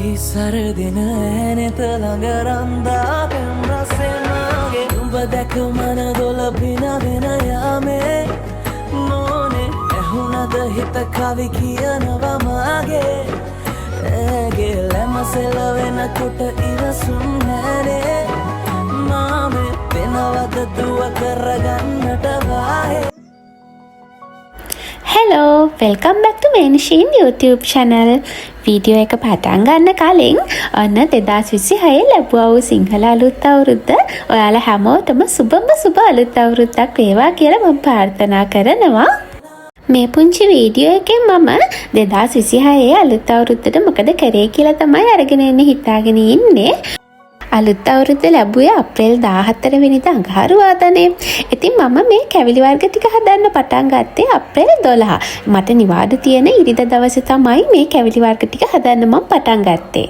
සරදින ඇනෙත ළඟ රන්දා පෙම් රසෙනගේ උඹ දැක මන දොල පිනවෙන යාමේ මොනේ ඇහුනද හිත කවි කියනවා මාගේ ඇගේ ලැමසෙලවෙන කොට ඉවසුම් නැනේ මාමේ පෙනවද දුව කරගන්නට වාහේ. Hello, welcome back to Venushin YouTube channel. Video එක පටන් ගන්න කලින් ඔන්න 2026 ලැබුවා වූ සිංහල අලුත් අවුරුද්ද ඔයාලා හැමෝටම සුබ අලුත් අවුරුද්දක් වේවා කියලා මම ප්‍රාර්ථනා කරනවා. මේ පුංචි වීඩියෝ එකෙන් මම 2026 අලුත් අවුරුද්දට මොකද කරේ කියලා තමයි අරගෙන ඉන්නේ හිතාගෙන ඉන්නේ. අලුත් අවුරුද්ද ලැබුවේ අප්‍රේල් 14 වෙනිදා අඟහරුවාදානේ. ඉතින් මම මේ කැවිලි වර්ග ටික හදන්න පටන් ගත්තේ අප්‍රේල් 12. මට නිවාඩු තියෙන ඉරිදා දවසේ තමයි මේ කැවිලි වර්ග ටික හදන්න මම පටන් ගත්තේ.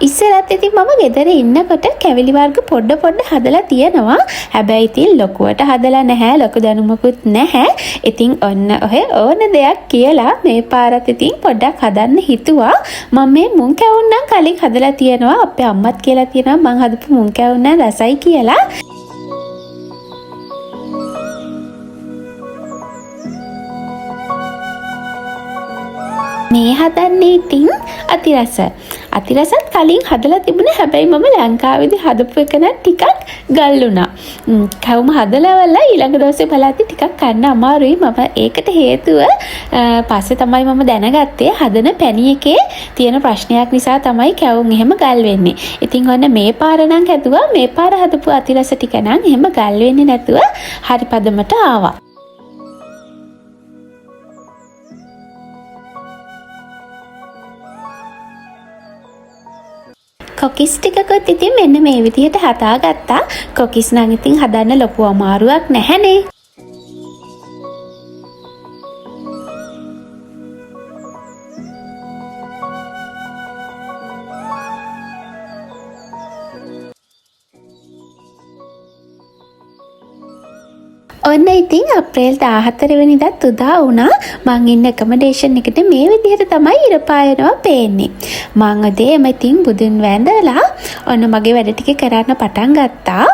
ඉස්සරත් ඉතින් මම ගෙදර ඉන්නකොට කැවිලි වර්ග පොඩ හදලා තියෙනවා. හැබැයි ඉතින් ලොකුවට හදලා නැහැ. ලොකු දැනුමකුත් නැහැ. ඉතින් ඔන්න ඔය ඕන දෙයක් කියලා මේ පාරත් ඉතින් පොඩ්ඩක් හදන්න හිතුවා. මම මේ මුං කැවුම් නම් කලින් හදලා තියෙනවා. අපේ අම්මත් කියලා තියෙනවා මං හදපු මුං කැවුම් නම් රසයි කියලා. මේ හදන්නේ ඉතින් අතිරසත් කලින් හදලා තිබුණේ. හැබැයි මම ලංකාවේදී හදපු එක නම් ටිකක් ගල් වුණා. කවුම හදලාවලා ඊළඟ දවසේ බලද්දි ටිකක් කන්න අමාරුයි. මම ඒකට හේතුව පස්සේ තමයි මම දැනගත්තේ හදන පැණි එකේ තියෙන ප්‍රශ්නයක් නිසා තමයි කැවුම් එහෙම ගල් වෙන්නේ. ඉතින් ඔන්න මේ පාර නම් හැදුවා. මේ පාර හදපු අතිරස ටික නම් එහෙම ගල් වෙන්නේ නැතුව හරි පදමට ආවා. කොකිස් ටිකකුත් ඉතින් මෙන්න මේ විදිහට හදාගත්තා. කොකිස් නම් ඉතින් හදන්න ලොකු අමාරුවක් නැහැනේ. ඔන්න ඉතින් අප්‍රේල් 14 වෙනිදාත් උදා වුණා. මං ඉන්න ඇකමඩේෂන් එකට මේ විදිහට තමයි ඉර පායනවා පේන්නේ. මං අදේම ඉතින් බුදුන් වැඳලා ඔන්න මගේ වැඩ ටික කරන්න පටන් ගත්තා.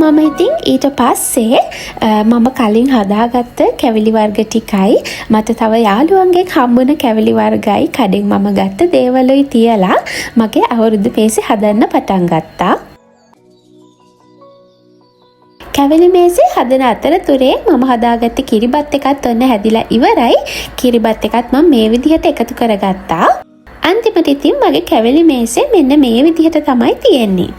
මම ඉතින් ඊට පස්සේ මම කලින් හදාගත්ත කැවිලි වර්ග ටිකයි මට තව යාළුවන්ගෙන් හම්බුන කැවිලි වර්ගයි කඩෙන් මම ගත්ත දේවලුයි තියලා මගේ අවුරුදු මේසේ හදන්න පටන් ගත්තා. කැවිලි මේසේ හදන අතරතුරේ මම හදාගත්ත කිරිබත් එකත් ඔන්න හැදිලා ඉවරයි. කිරිබත් එකත් මම මේ විදිහට එකතු කරගත්තා. අන්තිමට ඉතින් මගේ කැවිලි මේසේ මෙන්න මේ විදිහට තමයි තියෙන්නේ.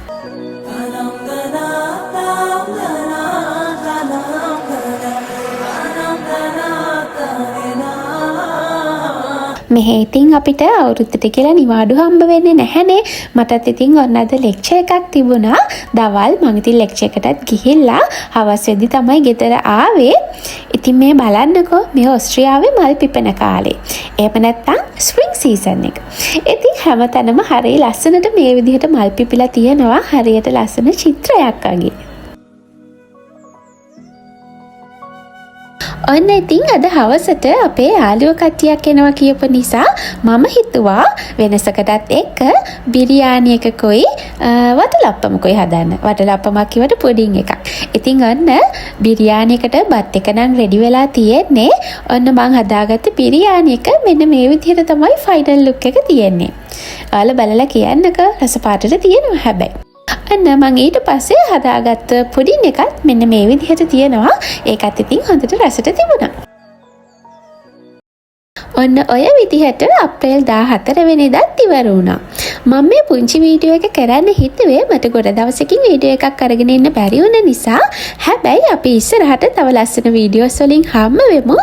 මෙහෙ ඉතින් අපිට අවුරුද්දට කියලා නිවාඩු හම්බ වෙන්නේ නැහැනේ. මටත් ඉතින් ඔන්න අද ලෙක්චර් එකක් තිබුණා. දවල් මම ඉතින් ලෙක්චර් එකටත් ගිහිල්ලා හවස් වෙද්දි තමයි ගෙදර ආවේ. ඉතින් මේ බලන්නකෝ මේ ඕස්ට්‍රියාවේ මල් පිපෙන කාලේ. එහෙම නැත්නම් ස්ප්‍රින්ග් සීසන් එක. ඉතින් හැමතැනම හරිය ලස්සනට මේ විදිහට මල් පිපිලා තියෙනවා. හරියට ලස්සන චිත්‍රයක් වගේ. ඔන්න ඉතින් අද හවසට අපේ යාළුවෝ කට්ටියක් එනවා කියපු නිසා මම හිතුවා වෙනසකටත් එක්ක බිරියානි එකකුයි වටලප්පමකුයි හදන්න. වටලප්පමක් කිව්වට පුඩින් එකක්. ඉතින් ඔන්න බිරියානි එකට බත් එක නම් රෙඩි වෙලා තියෙන්නේ. ඔන්න මං හදාගත්ත බිරියානි එක මෙන්න මේ විදිහට තමයි ෆයිනල් ලුක් එක තියෙන්නේ. ඔයාලා බලලා කියන්නකෝ රස පාටට තියෙනවා හැබැයි. අන්න මං ඊට පස්සේ හදාගත්ත පුඩින් එකත් මෙන්න මේ විදිහට තියෙනවා. ඒකත් ඉතින් හොඳට රසට තිබුණා. ඔන්න ඔය විදිහට අප්‍රේල් 14 වෙනිදාත් ඉවර වුණා. මම මේ පුංචි වීඩියෝ එක කරන්න හිතුවේ මට ගොඩ දවසකින් වීඩියෝ එකක් අරගෙන ඉන්න බැරි වුණ නිසා. හැබැයි අපි ඉස්සරහට තව ලස්සන වීඩියෝස් වලින් හම්බ වෙමු.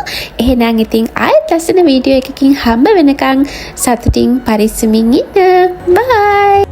එහෙනම් ඉතින් ආයෙත් ලස්සන වීඩියෝ එකකින් හම්බ වෙනකන් සතුටින් පරිස්සමින් ඉන්න. බයි.